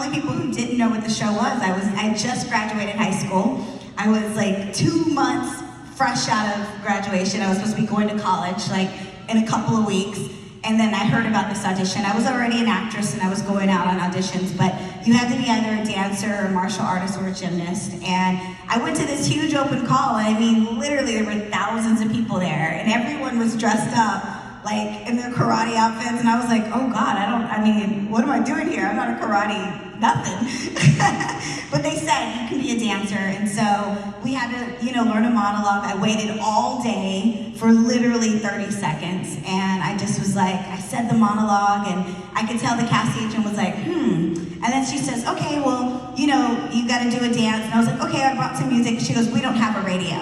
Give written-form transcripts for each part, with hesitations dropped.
the people who didn't know what the show was, I just graduated high school. I was like 2 months fresh out of graduation. I was supposed to be going to college like in a couple of weeks. And then I heard about this audition. I was already an actress and I was going out on auditions, but you had to be either a dancer or a martial artist or a gymnast. And I went to this huge open call, and I mean, literally there were thousands of people there, and everyone was dressed up like in their karate outfits, and I was like, oh God, what am I doing here? I'm not a karate, nothing. But they said you can be a dancer, and so we had to, learn a monologue. I waited all day for literally 30 seconds, and I just was like, I said the monologue, and I could tell the casting agent was like, And then she says, okay, well, you gotta do a dance. And I was like, okay, I brought some music. She goes, we don't have a radio.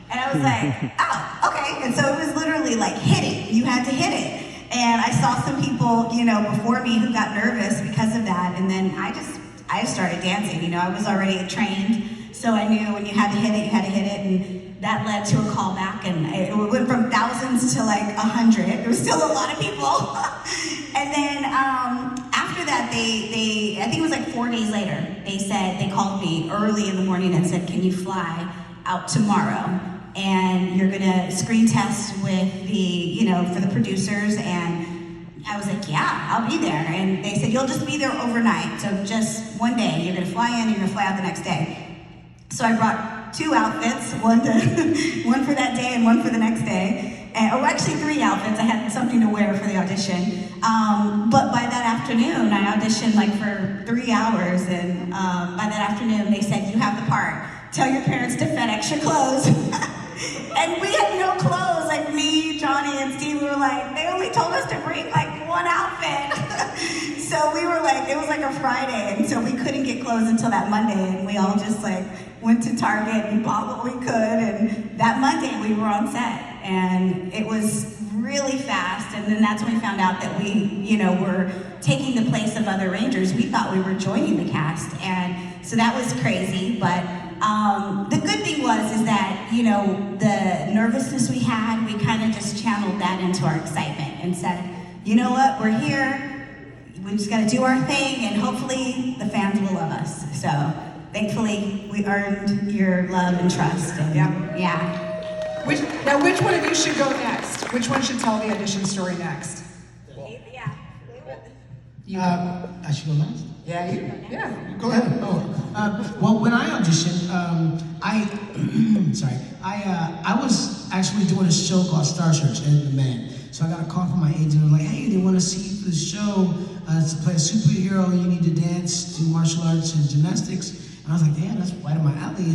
And I was like, oh, okay. And so it was literally like, hit it. You had to hit it. And I saw some people, before me who got nervous because of that. And then I just started dancing. I was already trained. So I knew when you had to hit it, you had to hit it. And that led to a callback. And it went from thousands to like 100. There was still a lot of people. And then after that, they I think it was like 4 days later, they called me early in the morning and said, can you fly out tomorrow? And you're gonna screen test with for the producers. And I was like, yeah, I'll be there. And they said, you'll just be there overnight. So just one day, you're gonna fly in, you're gonna fly out the next day. So I brought 2 outfits, one for that day and one for the next day. Actually 3 outfits. I had something to wear for the audition. But by that afternoon, I auditioned like for 3 hours. And by that afternoon, they said, you have the part. Tell your parents to FedEx your clothes. And we had no clothes, like me, Johnny, and Steve, we were like, they only told us to bring like 1 outfit. So we were like, it was like a Friday, and so we couldn't get clothes until that Monday, and we all just like went to Target and bought what we could, and that Monday we were on set, and it was really fast, and then that's when we found out that we, were taking the place of other Rangers. We thought we were joining the cast, and so that was crazy, but the good thing is that, the nervousness we had, we kind of just channeled that into our excitement and said, you know what, we're here, we just gotta do our thing, and hopefully the fans will love us. So, thankfully, we earned your love and trust, and yeah. Which one of you should go next? Which one should tell the audition story next? Yeah. I should go next? Yeah. Go ahead. Well, when I auditioned, I was actually doing a show called Star Search, Ed the Man. So I got a call from my agent and like, hey, they want to see you for the show. To play a superhero, you need to dance, do martial arts and gymnastics. And I was like, damn, that's right up my alley.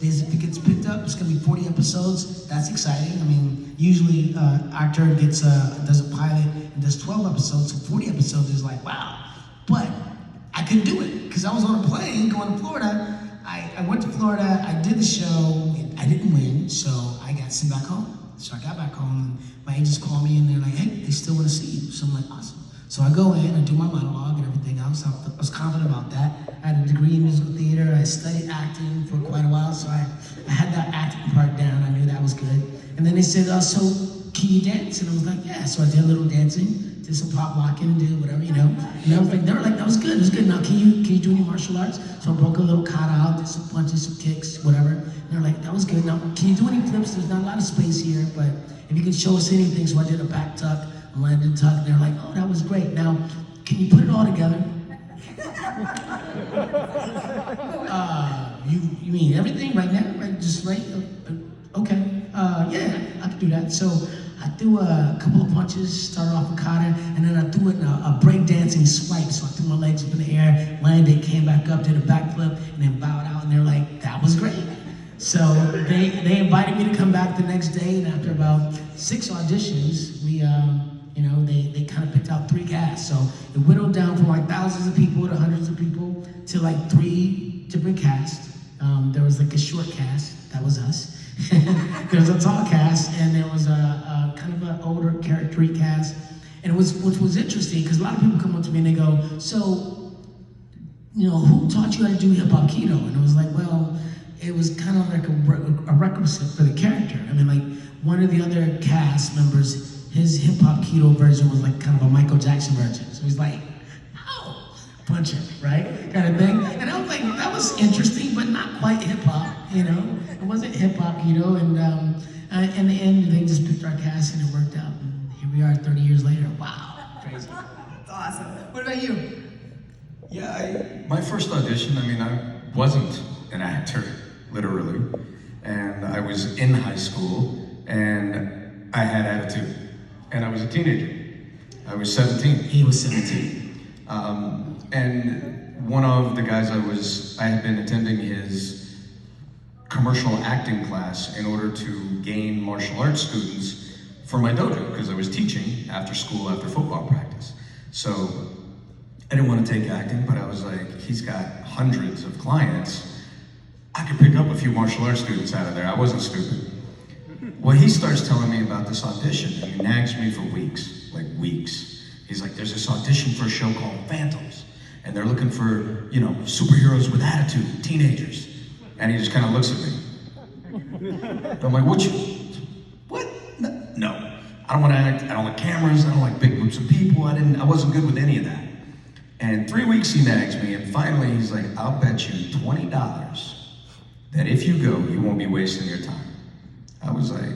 If it gets picked up, it's gonna be 40 episodes. That's exciting. I mean, usually actor does a pilot and does 12 episodes, so 40 episodes is like, wow. But I couldn't do it because I was on a plane going to Florida. I went to Florida, I did the show, I didn't win, so I got sent back home. So I got back home, and my agents called me and they're like, hey, they still want to see you. So I'm like, awesome. So I go in, I do my monologue and everything else. I was confident about that. I had a degree in musical theater. I studied acting for quite a while, so I had that acting part down. I knew that was good. And then they said, so can you dance? And I was like, yeah. So I did a little dancing, did some pop locking, did whatever, And I was like, they were like, that was good. Now can you do any martial arts? So I broke a little kata out, did some punches, some kicks, whatever. And they're like, that was good. Now can you do any flips? There's not a lot of space here, but if you can show us anything. So I did a back tuck, a landing tuck, and they're like, oh, that was great. Now, can you put it all together? You mean everything right now? Right, just right? Okay. Yeah, I can do that. So I threw a couple of punches, started off with kata, and then I threw it in a breakdancing swipe. So I threw my legs up in the air, landed, came back up, did a backflip, and then bowed out, and they're like, that was great. So they invited me to come back the next day, and after about 6 auditions, they kind of picked out 3 casts. So it whittled down from like thousands of people to hundreds of people to like 3 different casts. There was like a short cast, that was us. There was a tall cast, and there was a kind of an older character cast. And which was interesting, because a lot of people come up to me and they go, so, who taught you how to do hip-hop keto? And it was like, well, it was kind of like a requisite for the character. I mean, like, one of the other cast members, his hip-hop keto version was like kind of a Michael Jackson version. So he's like, oh, punch it, right? Kind of thing. And I was like, that was interesting, but not quite hip hop, you know? It wasn't hip hop, you know? And in the end, they just picked our cast and it worked out. And here we are 30 years later. Wow, crazy. That's awesome. What about you? Yeah, my first audition, I mean, I wasn't an actor, literally. And I was in high school, and I had attitude. And I was a teenager. I was 17. He was 17. And one of the guys I had been attending his commercial acting class in order to gain martial arts students for my dojo, because I was teaching after school, after football practice. So I didn't want to take acting, but I was like, he's got hundreds of clients. I could pick up a few martial arts students out of there. I wasn't stupid. Well, he starts telling me about this audition, and he nags me for weeks, like weeks. He's like, there's this audition for a show called Phantoms, and they're looking for, you know, superheroes with attitude, teenagers. And he just kind of looks at me. I'm like, what? No. I don't want to act, I don't like cameras, I don't like big groups of people, I wasn't good with any of that. And 3 weeks he nags me, and finally he's like, I'll bet you $20 that if you go, you won't be wasting your time. I was like,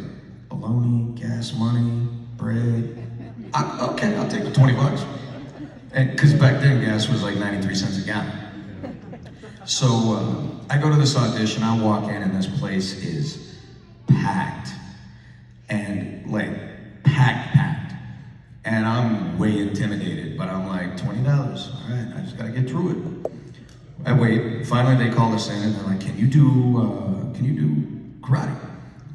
bologna, gas money, bread. Okay, I'll take the 20 bucks. And because back then gas was like 93 cents a gallon. So I go to this audition, I walk in and this place is packed. And like packed. And I'm way intimidated, but I'm like, $20, all right, I just gotta get through it. I wait, finally they call us in and they're like, can you do karate?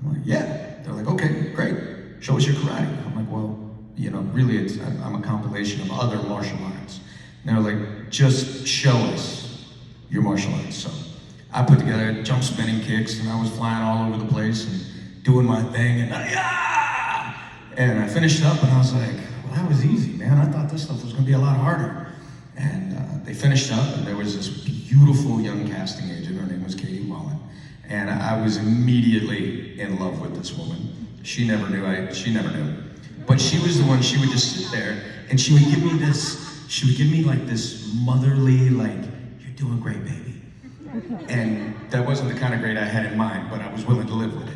I'm like, yeah. They're like, okay, great, show us your karate. I'm like, well, you know, really I'm a compilation of other martial arts. And they're like, just show us your martial arts. So I put together jump spinning kicks and I was flying all over the place and doing my thing and and I finished up and I was like, well, that was easy, man. I thought this stuff was gonna be a lot harder. And they finished up and there was this beautiful young casting agent. Her name was Katie Mullen. And I was immediately in love with this woman. She never knew. But she was the one, she would just sit there and she would give me like this motherly, like, you're doing great, baby. And that wasn't the kind of grade I had in mind, but I was willing to live with it.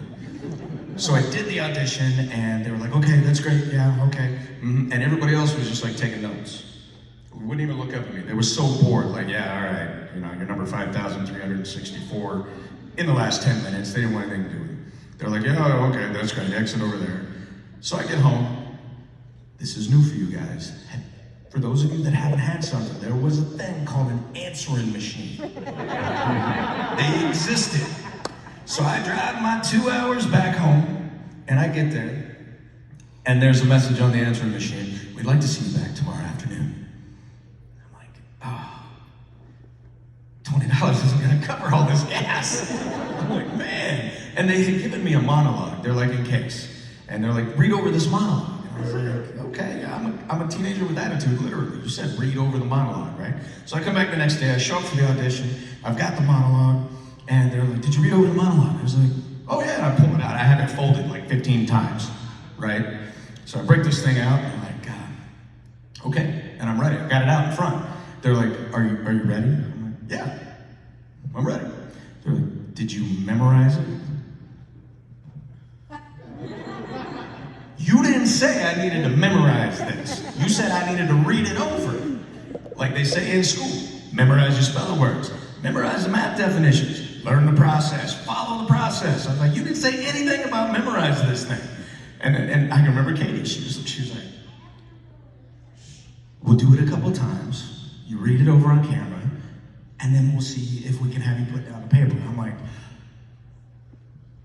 So I did the audition and they were like, okay, that's great, yeah, okay. And everybody else was just like taking notes. Wouldn't even look up at me. They were so bored, like, yeah, all right, you know, you're number 5,364 in the last 10 minutes. They didn't want anything to do with it. They're like, yeah, okay, that's great, exit over there. So I get home. This is new for you guys. For those of you that haven't had something, there was a thing called an answering machine. They existed. So I drive my 2 hours back home, and I get there, and there's a message on the answering machine. We'd like to see you back tomorrow afternoon. I'm like, oh, $20 isn't gonna cover all this gas. I'm like, man. And they had given me a monologue. They're like, in case. And they're like, read over this monologue. And I was like, okay, I'm a teenager with attitude, literally. You said read over the monologue, right? So I come back the next day, I show up for the audition, I've got the monologue, and they're like, did you read over the monologue? I was like, oh yeah, and I pull it out. I had it folded like 15 times, right? So I break this thing out, and I'm like, okay, and I'm ready. I got it out in front. They're like, are you ready? I'm like, yeah, I'm ready. They're like, did you memorize it? You didn't say I needed to memorize this. You said I needed to read it over. Like they say in school, memorize your spelling words, memorize the math definitions, learn the process, follow the process. I was like, you didn't say anything about memorize this thing. And I can remember Katie, she was like, we'll do it a couple times, you read it over on camera, and then we'll see if we can have you put down the paper. I'm like,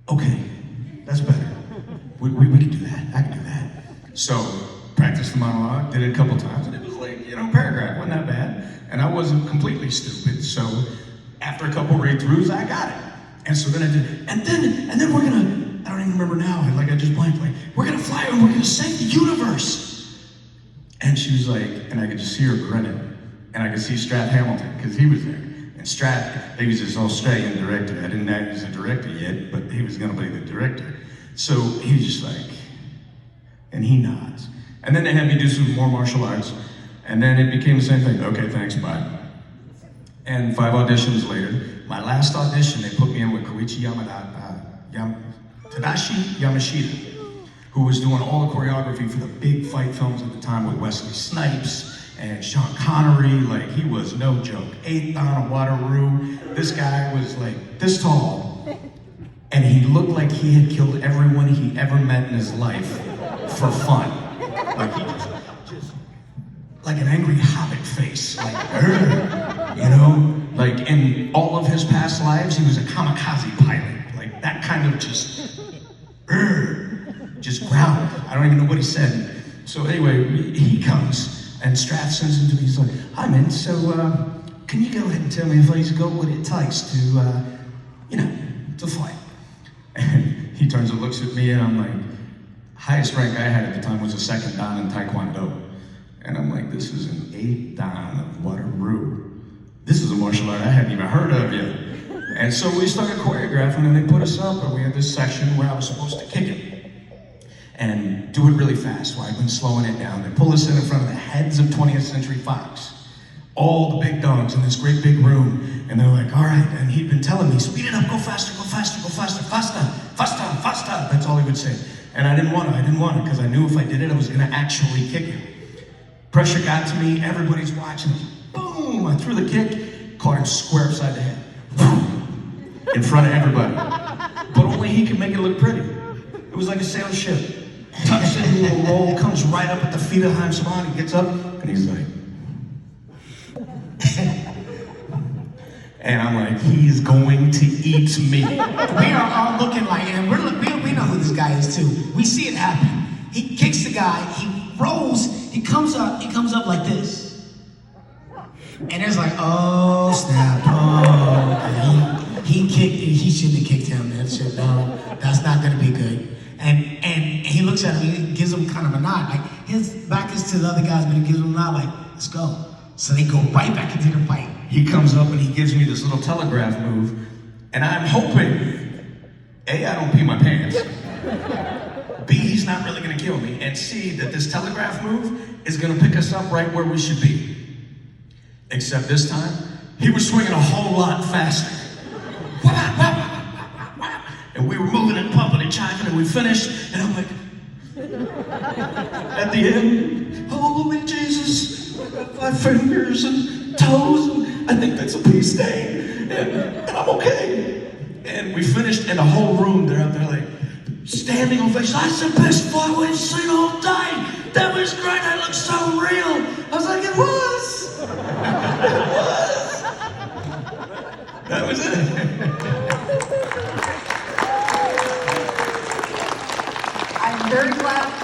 okay, that's better. We can do that. I can do that. So, practiced the monologue, did it a couple times, and it was like, you know, paragraph, wasn't that bad. And I wasn't completely stupid, so after a couple read-throughs, I got it. And so then I did, and then we're gonna, I don't even remember now, like I just blanked, like, we're gonna fly and we're gonna save the universe. And she was like, and I could just see her grinning, and I could see Strath Hamilton, because he was there. And Strath, he was this Australian director. I didn't know he was a director yet, but he was gonna be the director. So he was just like, and he nods. And then they had me do some more martial arts, and then it became the same thing. Okay, thanks, bye. And 5 auditions later, my last audition, they put me in with Koichi Tadashi Yamashita, who was doing all the choreography for the big fight films at the time with Wesley Snipes and Sean Connery. Like, he was no joke. 8th Dan of Waterloo. This guy was like this tall, and he looked like he had killed everyone he ever met in his life for fun. Like, he just like an angry hobbit face, like, "Urgh," you know? Like, in all of his past lives, he was a kamikaze pilot. Like, that kind of just, "Urgh," just growled. I don't even know what he said. So anyway, he comes, and Strath sends him to me. He's like, "Hi, man, so can you go ahead and tell me if he's got what it takes to, to fight?" And he turns and looks at me, and I'm like, highest rank I had at the time was a 2nd Dan in Taekwondo. And I'm like, this is an 8th Dan of Waterloo. This is a martial art I hadn't even heard of yet. And so we started choreographing, and they put us up, and we had this section where I was supposed to kick him and do it really fast, where I'd been slowing it down. They pull us in front of the heads of 20th Century Fox, all the big dogs in this great big room, and they're like, all right, and he'd been telling me, speed it up, go faster, go faster, go faster, faster, faster, faster. That's all he would say. And I didn't want to, because I knew if I did it, I was gonna actually kick him. Pressure got to me, everybody's watching. Boom, I threw the kick, caught him square upside the head. In front of everybody. But only he could make it look pretty. It was like a sail ship. Tucks into a roll, comes right up at the feet of Haim Saban, he gets up, and he's like, and I'm like, he's going to eat me. We are all looking like, and we know who this guy is too. We see it happen. He kicks the guy, he rolls, he comes up like this. And it's like, oh snap, oh, he kicked it, he shouldn't have kicked him. That's not gonna be good. And he looks at him, he gives him kind of a nod. Like, his back is to the other guys, but he gives him a nod like, let's go. So they go right back into the fight. He comes up and he gives me this little telegraph move, and I'm hoping, A, I don't pee my pants, B, he's not really gonna kill me, and C, that this telegraph move is gonna pick us up right where we should be. Except this time, he was swinging a whole lot faster. And we were moving and pumping and jiving, and we finished, and I'm like, at the end, holy Jesus, I got 5 fingers and toes, and I think that's a pea stain, and I'm okay. And we finished, and the whole room, they're out there like, standing ovation. That's the best fight we've seen all day. That was great, that looked so real. I was like, it was. It was. That was it. I'm very glad